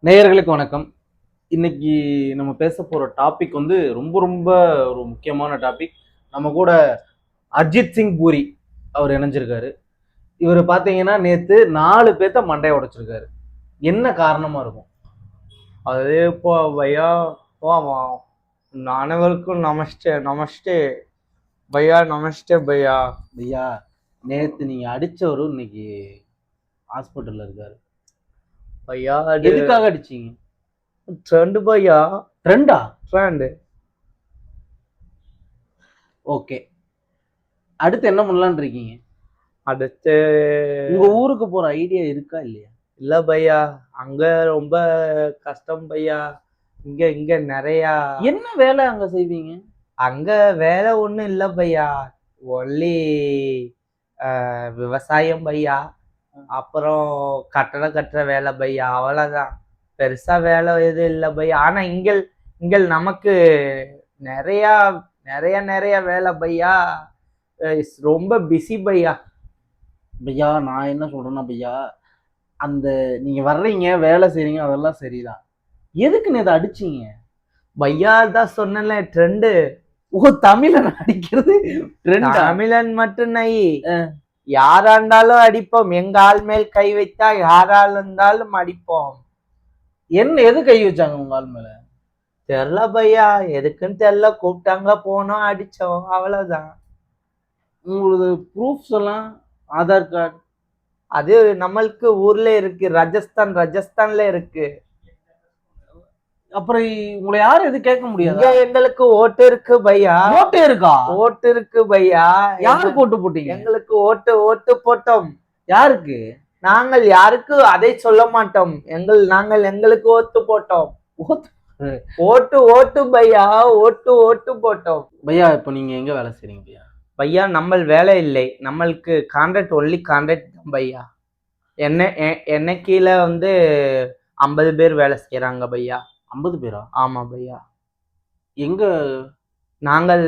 நேயர்களுக்கு வணக்கம். இன்னைக்கு நம்ம பேச போற டாபிக் வந்து ரொம்ப ரொம்ப ஒரு முக்கியமான டாபிக். நம்ம கூட அர்ஜித் சிங் பூரி அவர் இணைஞ்சிருக்காரு. இவர் பாத்தீங்கன்னா நேத்து 4 பேத்த மண்டைய உடைச்சிருக்காரு. என்ன காரணமா இருக்கும்? अरे भैया वाह அனைவருக்கும் நமஸ்தே நமஸ்தே பையா நமஸ்தே பையா. ஐயா, நேத்து நீங்க அடிச்சவரு இன்னைக்கு ஹாஸ்பிட்டல்ல இருக்காரு. பையா எதுக்காக அடிச்சீங்க? ட்ரெண்ட் பையா. ட்ரெண்டா? ட்ரெண்ட். ஓகே. அடுத்து என்ன பண்ணலாம்னு இருக்கீங்க? அடுத்து உங்க ஊருக்கு போற ஐடியா இருக்கா இல்லையா? இல்ல பையா, அங்க ரொம்ப கஷ்டம் பையா. இங்க இங்க நிறையா. என்ன வேலை அங்க செய்வீங்க? அங்க வேலை ஒண்ணும் இல்ல பையா, ஒன்லி விவசாயம் பையா. அப்புறம் கட்டடம் கட்டுற வேலை பையா, அவ்வளவுதான். பெருசா வேலை எதுவும் இல்லை பையா. ஆனா இங்க நமக்கு நிறைய நிறைய நிறைய வேலை பையா. ரொம்ப பிஸி பையா. பையா, நான் என்ன சொல்றேன்னா பையா, அந்த நீங்க வர்றீங்க, வேலை செய்றீங்க, அதெல்லாம் சரிதான். எதுக்கு நேத்து அடிச்சீங்க? பையா தான் சொன்னல, ட்ரெண்டு. ஓ, தமிழன் அடிக்கிறது ட்ரெண்ட்? தமிழன் மட்டும் நை, யாரா இருந்தாலும் அடிப்போம். எங்க ஆள் மேல் கை வைத்தா யாரால் இருந்தாலும் அடிப்போம். என்ன எது கை வச்சாங்க உங்க ஆள் மேல? தெரியல பையா, எதுக்குன்னு தெரியல. கூப்பிட்டாங்க, போனோம், அடிச்சோம், அவ்வளவுதான். உங்களது ப்ரூஃப்ஸ் எல்லாம், ஆதார் கார்டு? அது நம்மளுக்கு ஊர்ல இருக்கு, ராஜஸ்தான்ல இருக்கு. அப்புறம் உங்களை யாரும் எது கேட்க முடியாது? எங்களுக்கு ஓட்டு இருக்கு பையா. ஓட்டு இருக்கா? ஓட்டு இருக்கு பையா. யாருக்கு ஓட்டு போட்டீங்க? எங்களுக்கு ஓட்டு போட்டோம். யாருக்கு? நாங்கள் யாருக்கு அதை சொல்ல மாட்டோம். நாங்கள் எங்களுக்கு ஓட்டு போட்டோம். ஓட்டு பையா, ஓட்டு போட்டோம் பையா. இப்ப நீங்க எங்க வேலை செய்றீங்க பையா? பையா நம்ம வேலை இல்லை, நம்மளுக்கு கான்ட்ராக்ட், ஒன்லி கான்ட்ராக்ட் தான் பையா. என்ன கீழே 50 பேர் வேலை செய்யறாங்க பையா. 50 பேரா? ஆமா பையா. எங்க? நாங்கள்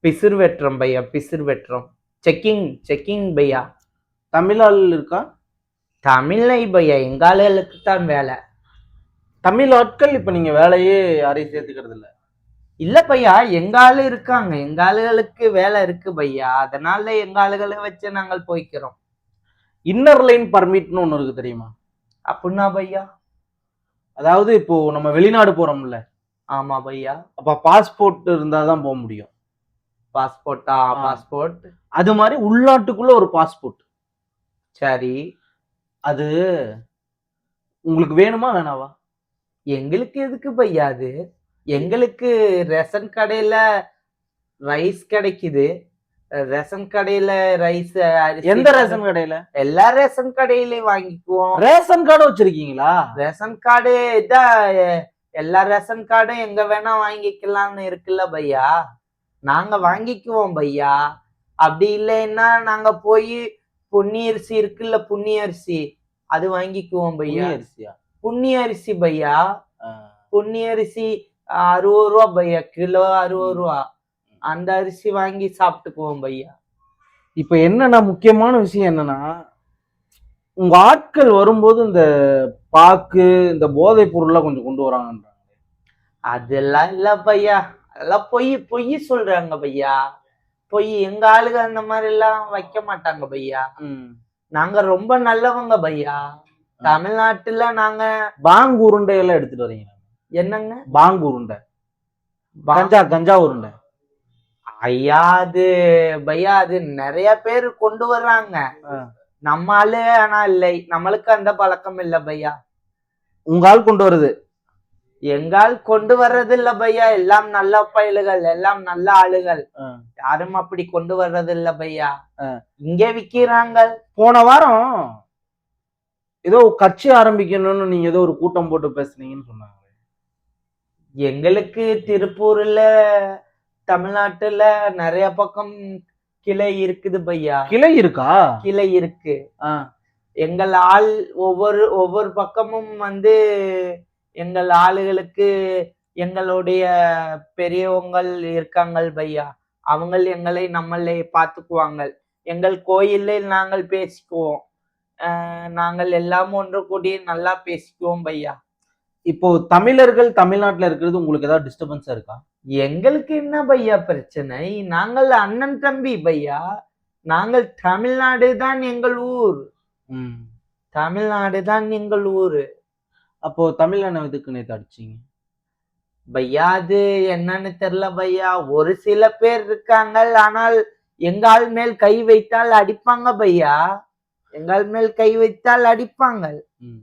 பிசிறு வெட்டுறோம் பையா, பிசிறு வெட்டுறோம். செக்கிங் பையா. தமிழ் ஆள் இருக்கா? தமிழை பையா, எங்க ஆளுகளுக்கு தான் வேலை. தமிழ் ஆட்கள் இப்ப நீங்க வேலையே யாரையும் சேர்த்துக்கிறது இல்ல? இல்ல பையா, எங்க ஆளு இருக்காங்க, எங்க ஆளுகளுக்கு வேலை இருக்கு பையா. அதனால எங்க ஆளுகளை வச்சு நாங்கள் போய்க்கிறோம். இன்னர் லைன் பர்மிட்னு ஒண்ணு இருக்கு, தெரியுமா? அப்படின்னா பையா? அதாவது இப்போ நம்ம வெளிநாடு போறோம்ல. ஆமா பையா. அப்ப பாஸ்போர்ட் இருந்தாதான் போக முடியும். பாஸ்போர்ட்டா? பாஸ்போர்ட். அது மாதிரி உள்நாட்டுக்குள்ள ஒரு பாஸ்போர்ட். சரி. அது உங்களுக்கு வேணுமா வேணாவா? எங்களுக்கு எதுக்கு பையா அது? எங்களுக்கு ரேஷன் கடையில ரைஸ் கிடைக்குது. ரேஷன் கடையில ரைஸ். எந்த ரேஷன் கடையில? எல்லா ரேஷன் கடையிலயும் வாங்கிக்குவோம். ரேஷன் கார்டு வச்சிருக்கீங்களா? ரேஷன் கார்டு இதான், எல்லா ரேஷன் கார்டும் எங்க வேணா வாங்கிக்கலாம்னு இருக்குல்ல பையா. நாங்க வாங்கிக்குவோம் பையா. அப்படி இல்லைன்னா நாங்க போய் பொன்னி அரிசி இருக்குல்ல, புண்ணி அரிசி, அது வாங்கிக்குவோம் பையா. அரிசியா? புண்ணி அரிசி பையா. புண்ணி அரிசி 60 ரூபா பையா, கிலோ 60 ரூபா. அந்த அரிசி வாங்கி சாப்பிட்டுக்குவோம் பையா. இப்ப என்னன்னா, முக்கியமான விஷயம் என்னன்னா, உங்க ஆட்கள் வரும்போது இந்த பாக்கு, இந்த போதை பொருள்லாம் கொஞ்சம் கொண்டு வராங்கன்றாங்க. அதெல்லாம் இல்ல பையா, அதெல்லாம் பொய் சொல்றாங்க பையா. எங்க ஆளுங்க அந்த மாதிரி எல்லாம் வைக்க மாட்டாங்க பையா. நாங்க ரொம்ப நல்லவங்க பையா. தமிழ்நாட்டுல நாங்க பாங்கு உருண்டை எல்லாம் எடுத்துட்டு வரீங்க? என்னங்க பாங்கு உருண்டை? கஞ்சா உருண்டை? ஐயா அது பையா, அது நிறைய பேர் கொண்டு வர்றாங்க. நம்ம ஆளு ஆனா இல்லை, நம்மளுக்கு அந்த பழக்கம் இல்ல பையா. உங்க ஆள் கொண்டு வருது? எங்கால் கொண்டு வர்றது இல்ல பையா. எல்லாம் நல்ல பயலுகள், எல்லாம் நல்ல ஆளுகள். யாரும் அப்படி கொண்டு வர்றது இல்ல பையா. இங்கே விக்கிறாங்க. போன வாரம் ஏதோ கட்சி ஆரம்பிக்கணும்னு நீங்க ஏதோ ஒரு கூட்டம் போட்டு பேசுனீங்கன்னு சொன்னாங்க. எங்களுக்கு திருப்பூர்ல, தமிழ்நாட்டுல நிறைய பக்கம் கிளை இருக்குது பையா. கிளை இருக்கா? கிளை இருக்கு. எங்கள் ஆள் ஒவ்வொரு பக்கமும் எங்கள் ஆளுகளுக்கு எங்களுடைய பெரியவங்க இருக்காங்க பையா. அவங்க எங்களை நம்மளை பார்த்துக்குவாங்க. எங்கள் கோயிலில் நாங்கள் பேசிக்குவோம். நாங்கள் எல்லாம் ஒன்று கூடி நல்லா பேசிக்குவோம் பையா. இப்போ தமிழர்கள் தமிழ்நாட்டுல இருக்கிறது உங்களுக்கு ஏதாவது டிஸ்டர்பன்ஸா இருக்கா? எங்களுக்கு என்ன பையா பிரச்சனை? நாங்கள் அண்ணன் தம்பி பையா. நாங்கள் தமிழ்நாடு தான் எங்கள் ஊர். ம். தமிழ்நாடு தான் எங்கள் ஊரு. அப்போ தமிழ் அண்ணன் எதுக்கு நேத்து அடிச்சீங்க? பையா அது என்னன்னு தெரியல பையா. ஒரு சில பேர் இருக்காங்க, ஆனால் எங்கால் மேல் கை வைத்தால் அடிப்பாங்க பையா. எங்கால் மேல் கை வைத்தால் அடிப்பாங்க. ம்.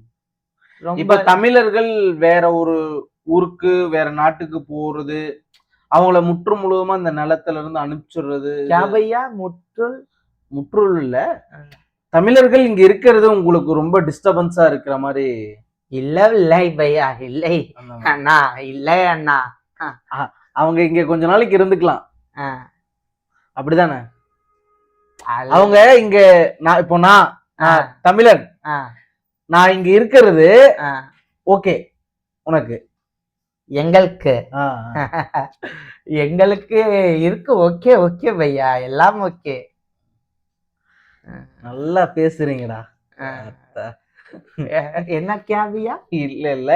ரொம்ப இப்ப தமிழர்கள் வேற ஒரு ஊருக்கு வேற நாட்டுக்கு போறது, அவங்கள முற்று முழுவதுமா இந்த நிலத்துல இருந்து அனுப்பிச்சுடுறது, क्या भैया முற்றுல் முற்றுல் இல்ல, தமிழர்கள் இங்க இருக்கிறது உங்களுக்கு ரொம்ப டிஸ்டர்பன்ஸா இருக்கிற மாதிரி இல்லை பையா, இல்லை அந்த மாதிரி. அண்ணா, இல்லை அண்ணா. அவங்க இங்க கொஞ்ச நாளைக்கு இருந்துக்கலாம், ஆ, அப்படிதானே? அல்ல. அவங்க இங்க இப்போ நான் ஆ, தமிழன், ஆ, நான் இங்க இருக்கிறது ஆ. ஓகே உனக்கு? எங்களுக்கு ஆ, எங்களுக்கு இருக்கு. ஓகே ஓகே பையா, எல்லாம் ஓகே. நல்லா பேசுறீங்கடா. என்ன क्या भैया? இல்ல இல்ல,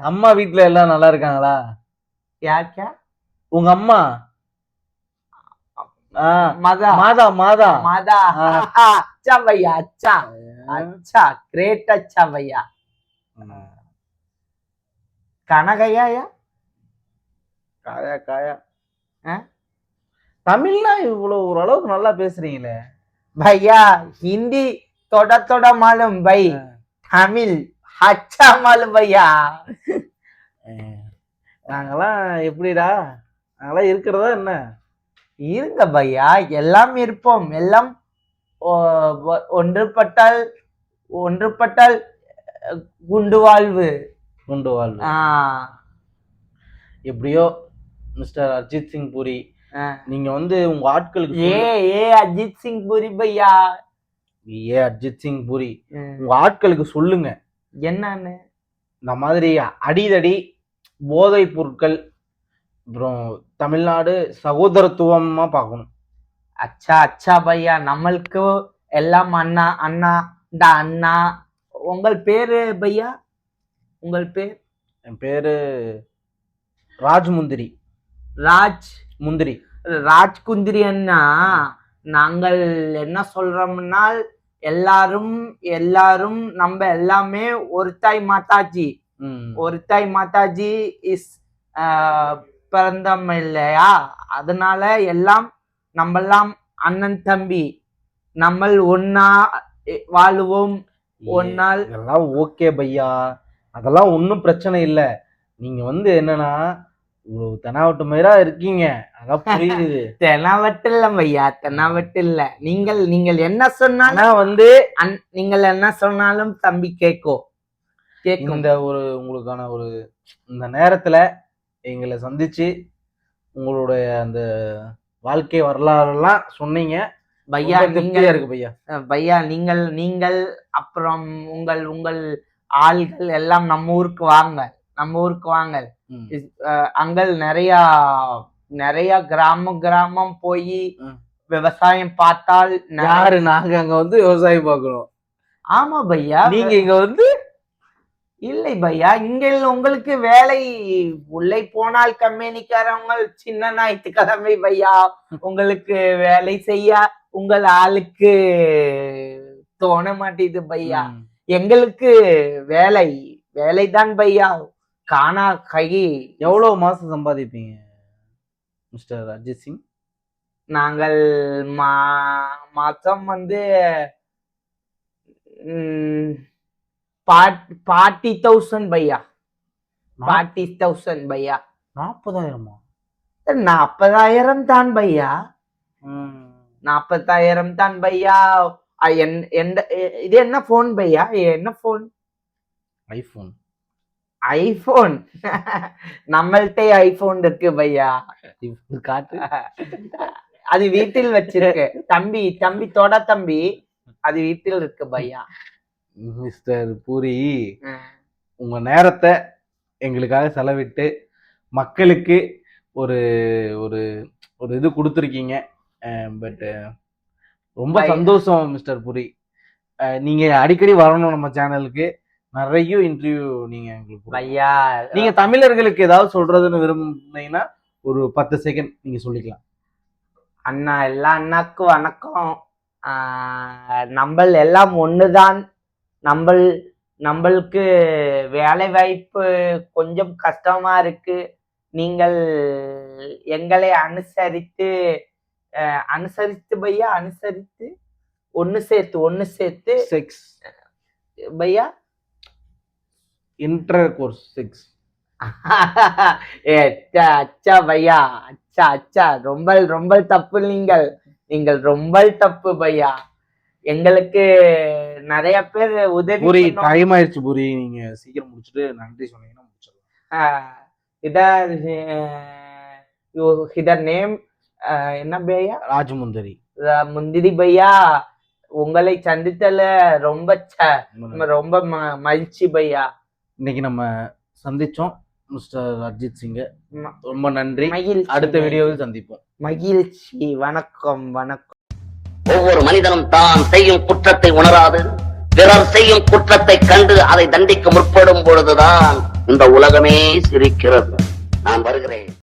அம்மா வீட்ல எல்லாம் நல்லா இருக்காங்களா? क्या क्या? உங்க அம்மா? ஆ, मजा மாதா மாதா. मजा अच्छा भैया, अच्छा अच्छा, ग्रेट, अच्छा भैया. खाना खाया या? காயா காயா. ஆ? தமிழ்னா இவ்வளவு ஓரளவுக்கு நல்லா பேசுறீங்களே. भैया हिंदी थोड़ा थोड़ा मालूम भाई, तमिल अच्छा मालूम भैया. நாங்கெல்லாம் எப்படிடா? நாங்கெல்லாம் இருக்கிறதா என்ன? இருங்க பையா, எல்லாம் இருப்போம். எல்லாம் ஒன்றுபட்டால் ஒன்றுபட்டால் குண்டு வாழ்வு. கொண்டு வாழ்வு. ஆ, எப்படியோ மிஸ்டர் அர்ஜித் சிங் பூரி, ஆ. நீங்க வந்து உங்க ஆட்களுக்கு ஏ ஏ அஜித் சிங் பூரி பையா. ஏ அர்ஜித் சிங் பூரி, உங்க ஆட்களுக்கு சொல்லுங்க, என்னன்னு? இந்த மாதிரி அடிதடி போதைப் பொருட்கள் அப்புறம் தமிழ்நாடு சகோதரத்துவமா பார்க்கணும். அச்சா அச்சா பையா, நம்மளுக்கு எல்லாம் அண்ணா அண்ணா இந்த அண்ணா. உங்கள் பேரு பையா? உங்கள் பேர்? என் பேரு ராஜ்முந்திரி. ராஜ் முந்திரி. ராஜ்குந்திரி அண்ணா. நாங்கள் என்ன சொல்றோம்னா, எல்லாரும் எல்லாரும் நம்ம எல்லாமே ஒரு தாய் மாதாஜி. ஒரு தாய் மாதாஜி இஸ் பிறந்தம் இல்லையா? அதனால எல்லாம் நம்மெல்லாம் அண்ணன் தம்பி, நம்ம ஒன்னா வாழுவோம். ஒன்னால் இதெல்லாம் ஓகே பையா, அதெல்லாம் ஒன்றும் பிரச்சனை இல்லை. நீங்க வந்து என்னன்னா இவ்வளவு தெனாவட்டு மயிரா இருக்கீங்க, அதான் புரியுது. தெனாவட்டு இல்ல பையா, தெனாவட்டு இல்ல. நீங்கள் நீங்கள் என்ன சொன்னாலும் ஆனா வந்து நீங்கள் என்ன சொன்னாலும் தம்பி கேட்கும். இந்த ஒரு உங்களுக்கான ஒரு இந்த நேரத்துல எங்களை சந்திச்சு உங்களுடைய அந்த வாழ்க்கை வரலாறுலாம் சொன்னீங்க. பையா ரொம்ப திருப்தியா இருக்கு பையா. பையா நீங்கள் நீங்கள் அப்புறம் உங்கள் உங்கள் ஆள்கள் எல்லாம் நம்ம ஊருக்கு வாங்க, நம்ம ஊருக்கு வாங்க. அங்கள் நிறைய நிறைய கிராமம் போய் விவசாயம் பார்த்தால் யாரு? நாங்க அங்க வந்து விவசாயம் பார்க்கிறோம். ஆமா பையா. நீங்க இங்க வந்து இல்லை பையா, இங்க உங்களுக்கு வேலை உள்ளே போனால் கம்பெனிக்காரவங்க சின்ன ஞாயிற்றுக்கிழமை பையா உங்களுக்கு வேலை செய்ய உங்கள் ஆளுக்கு தோண மாட்டேது பையா. எங்களுக்கு வேலை வேலைதான் பையா. காணா கை. எவ்வளவு மாசம் சம்பாதிப்பீங்க மிஸ்டர் அஜித் சிங்? நாங்கள் மாசம் வந்து 40,000 பையா. 40,000 பையா. 40,000? 40,000 தான் பையா. 40,000 தான் பையா. இது என்ன போன் பையா? என்ன போன்? ஐபோன். ஐபோன் நம்மள்ட்ட ஐபோன் இருக்கு பையா. காட்டு. அது வீட்டில் வச்சிருக்கு தம்பி. தம்பி தோட தம்பி, அது வீட்டில் இருக்கு பையா. மிஸ்டர் பூரி, உங்க நேரத்தை எங்களுக்காக செலவிட்டு மக்களுக்கு ஒரு ஒரு ஒரு இது கொடுத்துருக்கீங்க. பட் ரொம்ப சந்தோஷம் மிஸ்டர் பூரி. நீங்க அடிக்கடி வரணும் நம்ம சேனலுக்கு. நிறைய இன்டர்வியூ நீங்க எங்களுக்கு கொடுக்கணும். பையா நீங்க தமிழர்களுக்கு ஏதாவது சொல்றதுன்னு விரும்புனீங்கன்னா ஒரு 10 செகண்ட் நீங்க சொல்லிக்கலாம். அண்ணா, எல்லா அண்ணாக்கும் வணக்கம். நம்மள் எல்லாம் ஒண்ணுதான். நம்மளுக்கு வேலை வாய்ப்பு கொஞ்சம் கஷ்டமா இருக்கு. நீங்கள் எங்களை அனுசரித்து பையா, அனுசரித்து ஒன்னு சேர்த்து செக்ஸ் பையா இன்டர் கோர்ஸ் செக்ஸ். அச்சா பையா, அச்சா ரொம்ப தப்பு. நீங்கள் ரொம்ப தப்பு பையா. எங்களுக்கு நிறைய பேர் உதவி பூரி டைம் ஆயிடுச்சு. பூரி நீங்க சீக்கிரம் முடிச்சுட்டு நன்றி சொன்னீங்கன்னா முடிச்சிடலாம். இதர் நேம் என்ன பையா? ராஜமுந்தரி. முந்திரி பையா, உங்களை சந்தித்தல ரொம்ப ரொம்ப மகிழ்ச்சி பையா. இன்னைக்கு நம்ம சந்திச்சோம் மிஸ்டர் அர்ஜித் சிங்க. ரொம்ப நன்றி. மகிழ்ச்சி. அடுத்த வீடியோவில் சந்திப்போம். மகிழ்ச்சி. வணக்கம். ஒவ்வொரு மனிதனும் தான் செய்யும் குற்றத்தை உணராது பிறர் செய்யும் குற்றத்தை கண்டு அதை தண்டிக்க முற்படும் பொழுதுதான் இந்த உலகமே சிரிக்கிறது. நான் வருகிறேன்.